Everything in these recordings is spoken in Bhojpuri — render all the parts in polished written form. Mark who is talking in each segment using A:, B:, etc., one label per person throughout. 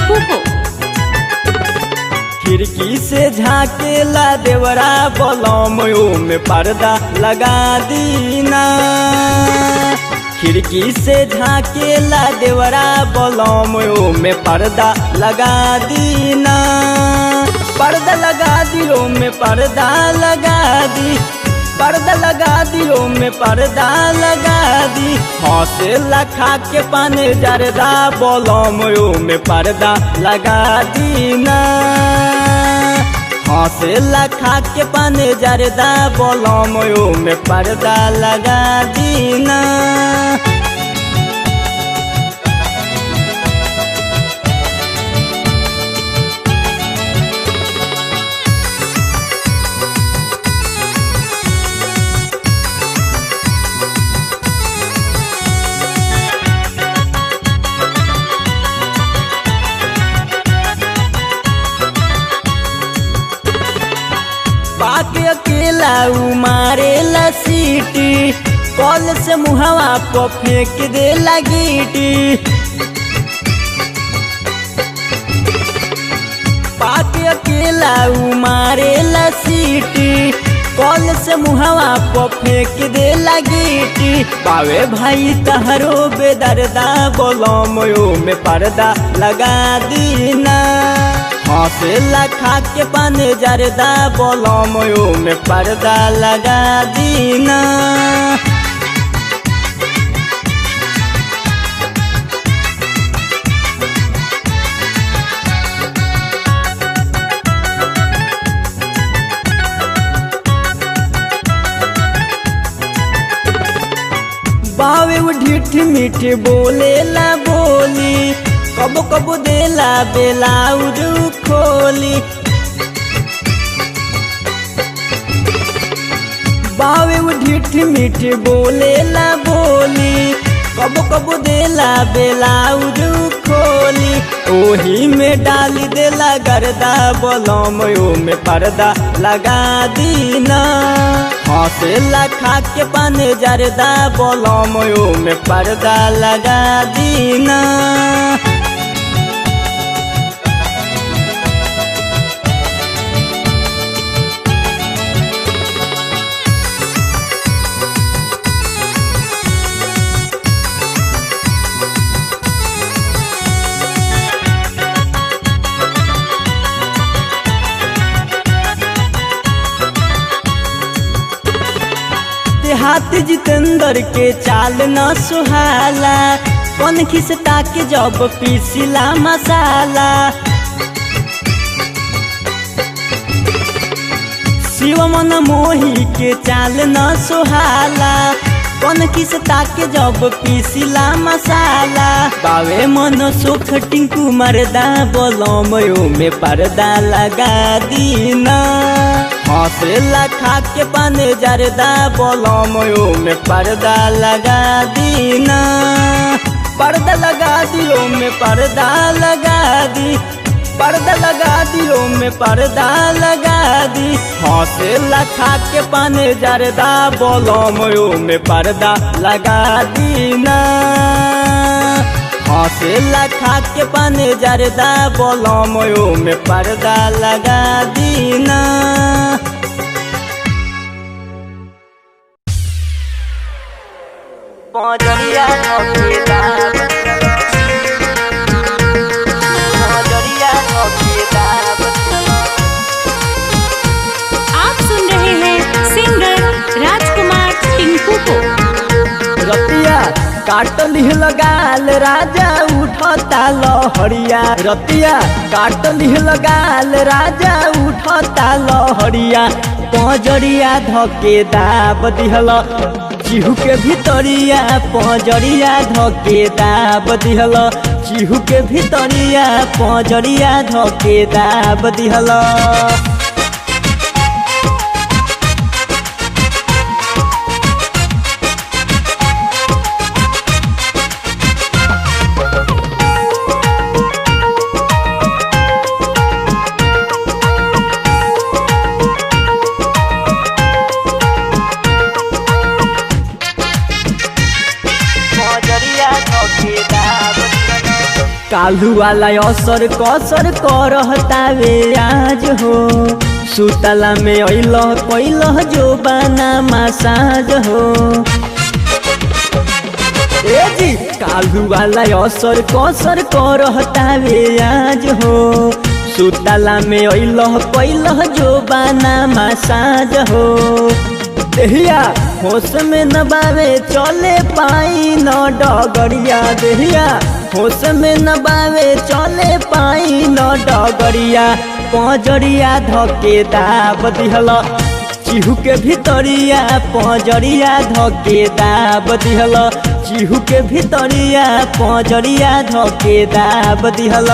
A: टिंकू को।
B: खिड़की से झाकेला देवरा बलम में पर्दा लगा दीना। खिड़की से झाकेला देवरा बलम में पर्दा लगा दीना। पर्दा लगा दियो में पर्दा लगा दी, पर्दा लगा दियो में पर्दा लगा दी। हौसला खा के पाने जरदा बलम में पर्दा लगा दीना। हौसला खा के पाने जरदा बलम में पर्दा लगा दीना। पाके अकेला मारेला सीटी, कॉल से मुहवा को फेंक दे लगीटी। पाके अकेला मारेला सीटी, कॉल से मुहवा को फेंक दे लगीटी। पावे भाई तहरो बेदर्दा बलम में पर्दा लगा दीना। हौसला खा के पाने जरदा बलम में पर्दा लगा दीना। बावे ढीठ मीठ बोलेला बोली, कबो कबो देला बेलाउज खोली। बावे ढीठ मीठ बोलेला बोली, कबो कबो देला बेलाउज खोली। ओही में डाली देला गर्दा बलम में पर्दा लगा दीना। हौसला खा के पाने जरदा बलम में पर्दा लगा दीना। देहात जितेंद्र के चाल न सुहाला, कौन खिसता के जब पीसिला मसाला। शिव मन मोही के चाल न सुहाला, कौन खिसता के जब पीसिला मसाला। बावे मन सुख टिंकू मरदा बलम में पर्दा लगा दीना। हौसला खा के पाने जरदा बलम में पर्दा लगा दीना। पर्दा लगा दियो में पर्दा लगा दी, पर्दा लगा दियो में पर्दा लगा दी। हौसला खा के पाने जरदा बलम में पर्दा लगा दीना। हौसला खा के पाने जरदा बलम में पर्दा लगा दीना। पौजरिया नौकेदा, पौजरिया नौकेदा।
A: आप सुन रहे हैं सिंगर राजकुमार टिंकू को।
B: रतिया काटल लगाल राजा उठता लहरिया। रतिया काटल लगाल राजा उठता लहरिया। पौजरिया धके दाब दिहल चिहू के भितरिया। पौजरिया धके दाब दिहल चिहू के भितरिया। पौजरिया धके दाब दिहल। कालू वाला असर कसर करहतावे आज हो सुतला में अइल कैल जो बना मसाज हो ए जी कालू वाला असर कसर करहतावे आज हो सुतला में अइल कैल जो बना मसाज हो देहिया होश में न बावे चले पाई न डगरिया देहिया होश में न बावे चले पाई न डगरिया पंजरिया धके दाब दिहल चिहू के भितरिया पंजरिया धके दाब दिहल चिहू के भितरिया पंजरिया धके दाब दिहल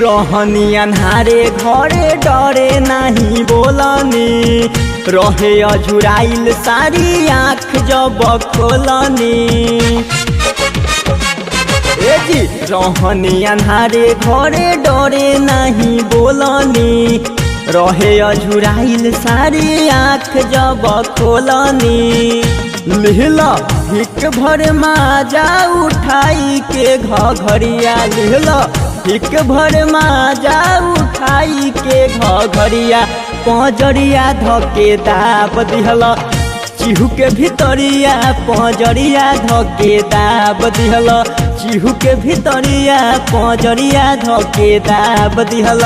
B: रहनी अन्हारे घरे डरे नहीं बोलनी रहे अझुराइल सारी आँख जब खोलनी ए जी रहनी अन्हारे घरे डरे नहीं बोलनी रहे अझुराइल सारी आँख जब खोलनी लिहला हिक भर माजा उठाई के घरिया लिहला हिक भर माजा उठाई के घरिया पंजरिया धके दाब दिहल चिहू के भितरिया पंजरिया धके दाब दिहल चिहू के भितरिया पंजरिया धके दाब दिहल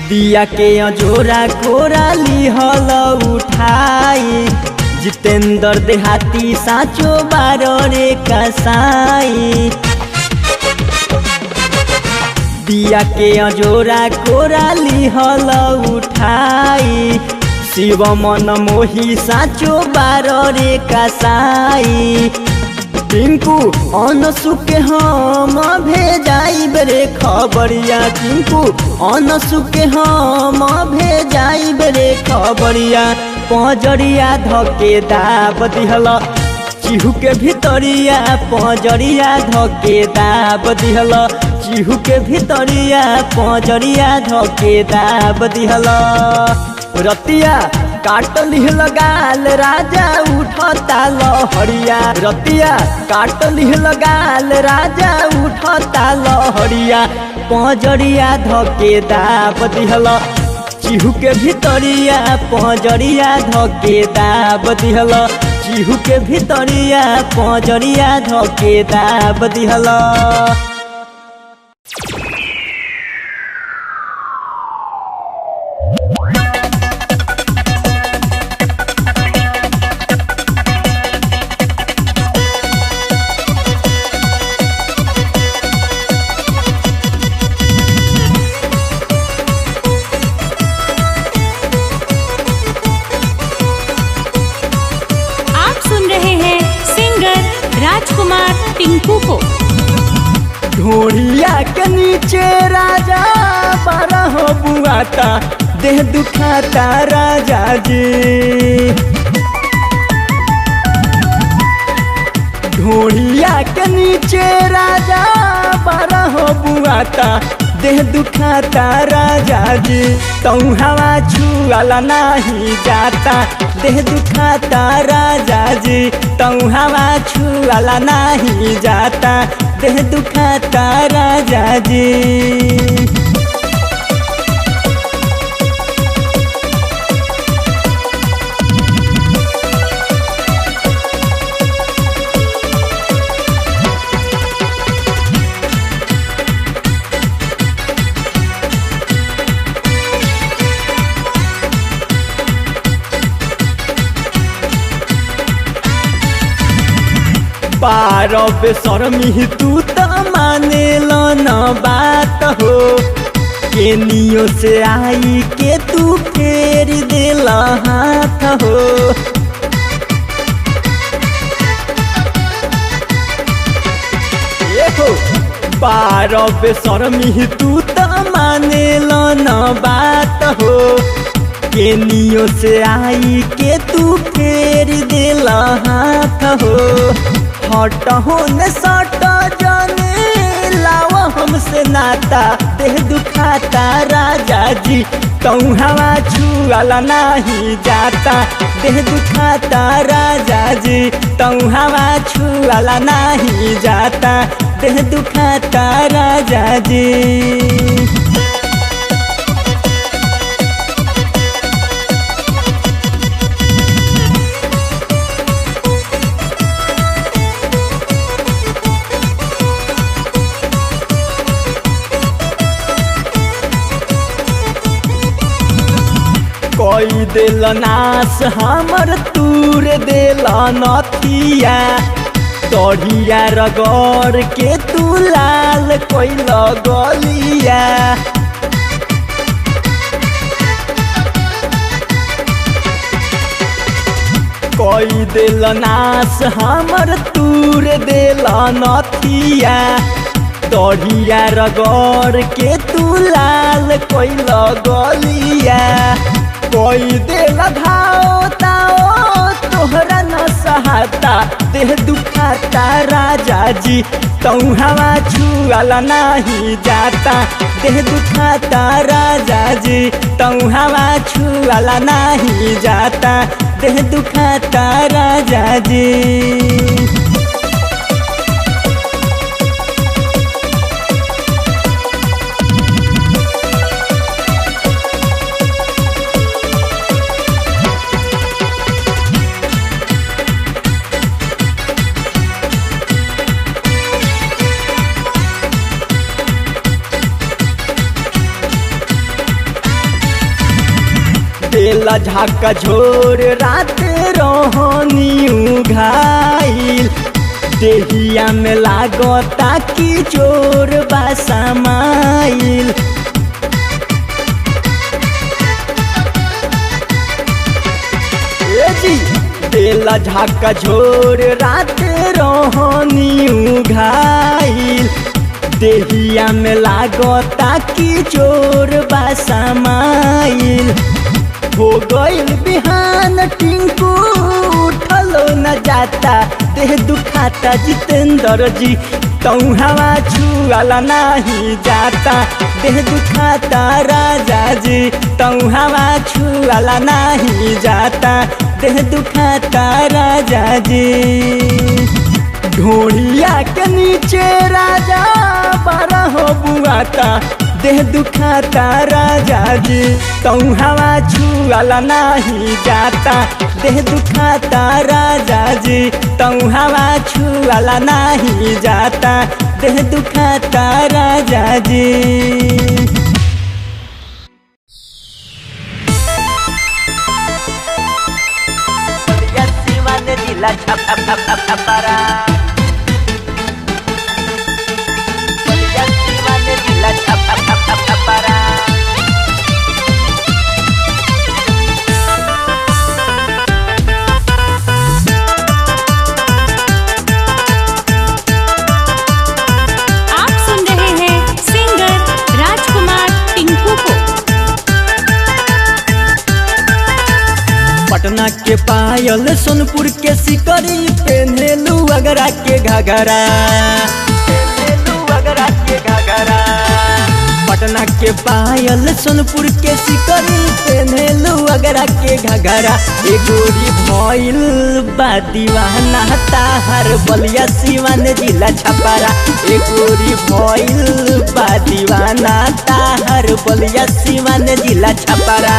B: दिया के अजोरा कोरा लिहल उठाई जितेंद्र देहाती साचो बारो रे कसाई दिया के अजोरा कोरा लिहल उठाई शिव मन मोही साचो बारो रे कसाई टिंकू अनसु के हम भेजाई रे खबरिया टिंकू अनसु के हम भेजाई रे खबरिया पंजरिया धके दाब दिहल चिहू के भितरिया पंजरिया धके दाब दिहल चिहू के भितरिया पंजरिया धके दाब दिहल रतिया काट लिहल गाल राजा उठता लहरिया रतिया काट लिहल गाल राजा उठता लहरिया पंजरिया धके दाब दिहल चिहू के भितरिया पंजरिया धके दाब दिहल चिहू के भितरिया पंजरिया धके दाब दिहल
A: राजकुमार टिंकू को
B: ढोड़िया के नीचे राजा बारह बुआता देह दुखाता राजा जी ढोड़िया के नीचे राजा बारह बुआता देह दुखाता राजा जी तऊ हवा छुआला नहीं जाता देह दुखाता राजा जी तऊ हवा छुआला नहीं जाता देह दुखाता राजा जी पारब शर्मी तू त मानेल न बात हो केनियो से आई के तू फेर देला हाथ हो। बारह बेशर्मी तू तो माने न बात हो। केनियो से आई के तू फेर देला हाथ हो। हट हो न सट जाने लावा हमसे नाता देह दुखाता राजा जी कहूँ हवा छुआला नहीं जाता देह दुखाता राजा जी कहूँ हवा छुआला नहीं जाता देह दुखाता राजा जी। कोई दिल नाश हमर तूर देला नथिया तोड़िया रगड़ के तू लाल कोई गलिया। कोई दिल नाश हमर तूर देला नथिया तोड़िया रगड़ के तू लाल कोई गलिया। कोई दिल घाव ताओ तोहरा न सहाता देह दुखाता राजा जी कहूँ हवा छुआला नहीं जाता देह दुखाता राजा जी कहूँ हवा छुआला नहीं जाता देह दुखाता राजा जी। देला झाका झोर रात रोहनी उघाइल देहिया में लागता कि चोर बासमाइल। देला झाका झोर रात रोहनी उघाइल देहिया में लागता कि चोर बासमाइल। हो गईल बिहान टिंकू उठलो न जाता देह दुखाता जितेंद्र जी कहूँ हवा छुआला नहीं जाता देह दुखाता राजा जी कहूँ हवा छुआला नहीं जाता देह दुखाता राजा जी। ढोड़िया के नीचे राजा बारह हो बुआता देह दुखाता राजा जी कहूँ हवा छुआला नहीं जाता देह दुखाता राजा जी कहूँ हवा छुआला नहीं जाता देह दुखाता राजा जी। पटना के पायल सोनपुर के सिकरी पहनेलू अगरा के घाघरा पटना के पायल सोनपुर के सिकरी पहनेलू अगरा के घाघरा ए गोरी भइल बा दीवाना ताहर बलिया सिवान जिला छपारा ए गोरी भइल बा दीवाना ताहर बलिया सिवान जिला छपारा।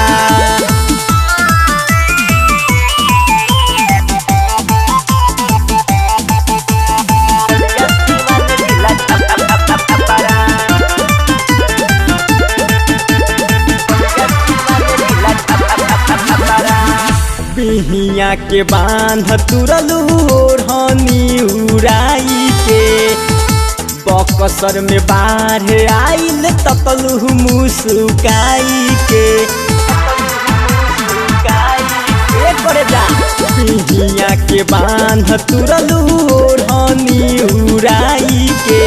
B: बिहिया के बांध तुरलू ओढ़नी उड़ाई के बक्सर में बाढ़ आइल तकलू मुस्काई के हिया के बांध तुरलू ओढ़नी उड़ाई के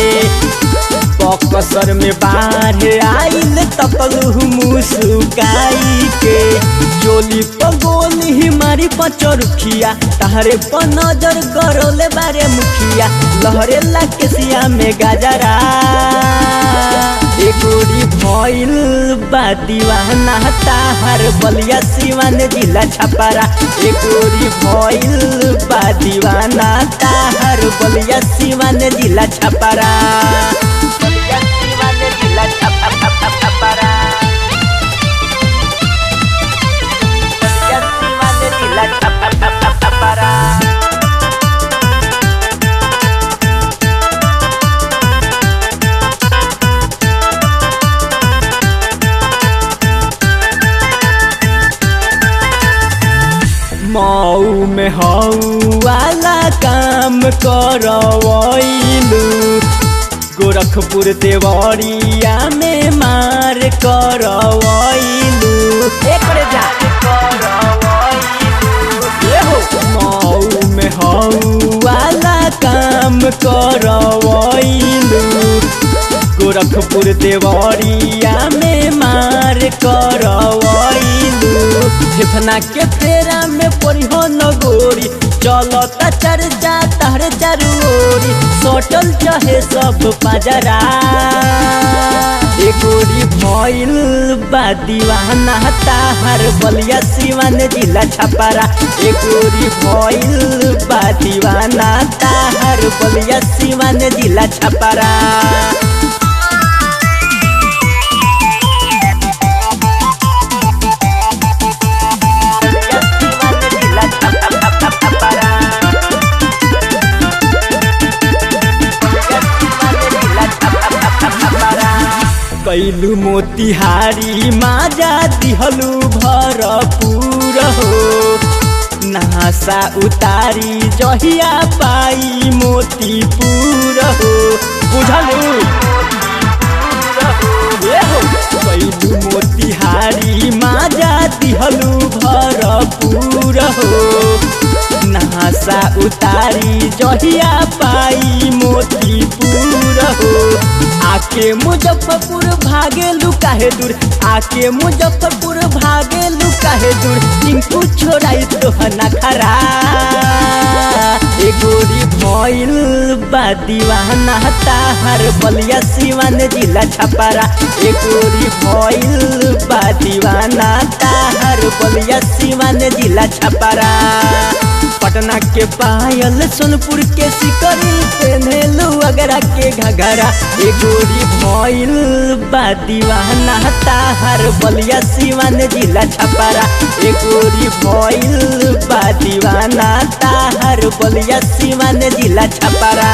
B: बक्सर में बाढ़ आइल तकलू मुस्काई के चोली पगोली मारी पचरुखिया तहरे पर नजर गरोले बारे मुखिया लहरे ला केसिया में गाजरा एकोरी भइल बा दीवाना ताहर बलिया सिवान जिला छपारा एकोरी भइल बा दीवाना ताहर बलिया सिवान जिला छपारा बलिया सिवान जिला छपारा बलिया सिवान जिला छपारा मऊ में हऊ वाला काम करवैलू गोरखपुर देवरिया में मार करवैलू मऊ में हऊ वाला काम करवैलू गोरखपुर देवरिया में मार करवैलू फेफना के फेरा में परिहो न गोरी चलता चर्चा तहर चारोरी सोटल चाहे सब पजरा एकोरी भइल बा दीवाना ताहर बलिया सिवान जिला छपारा एकोरी भइल बा दीवाना ताहर बलिया सिवान जिला छपारा कैलू मोतिहारी माजा दिहलू भरपूर हो नहासा उतारी जहिया पाई मोतीपुर हो बुझलू कैलू मोतिहारी माजा दिहलू भरपूर हो नहासा उतारी जहिया पाई मोतीपुर हो आके मुजफ्फरपुर भागेलू काहे दूर आके मुजफ्फरपुर भागेलू काहे दूर टिंकू छोड़ाई तोहना खरा एकोरी भइल बा दीवाना ताहर बलिया सिवान जिला छपारा एकोरी भइल बा दीवाना ताहर बलिया सिवान जिला छपारा पटना के पायल सोनपुर के सिकरी पेन्हेलू अगरा के घघरा एकोरी भइल बा दीवाना ताहर बलिया सिवान जिला छपारा एकोरी भइल बा दीवाना ताहर बलिया सिवान जिला छपारा।